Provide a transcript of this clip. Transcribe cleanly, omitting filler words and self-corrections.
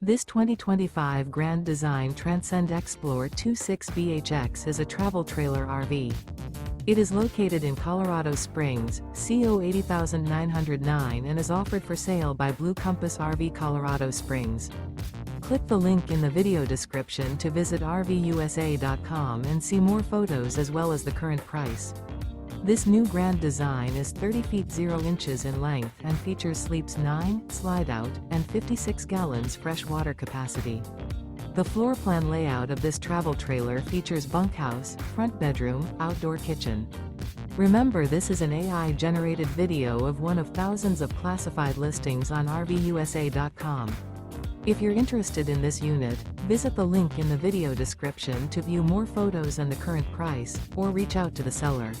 This 2025 Grand Design Transcend Xplor 26BHX is a travel trailer RV. It is located in Colorado Springs, CO 80909 and is offered for sale by Blue Compass RV Colorado Springs. Click the link in the video description to visit RVUSA.com and see more photos as well as the current price. This new Grand Design is 30 feet 0 inches in length and features sleeps 9, slide-out, and 56 gallons fresh water capacity. The floor plan layout of this travel trailer features bunkhouse, front bedroom, outdoor kitchen. Remember, this is an AI-generated video of one of thousands of classified listings on RVUSA.com. If you're interested in this unit, visit the link in the video description to view more photos and the current price, or reach out to the seller.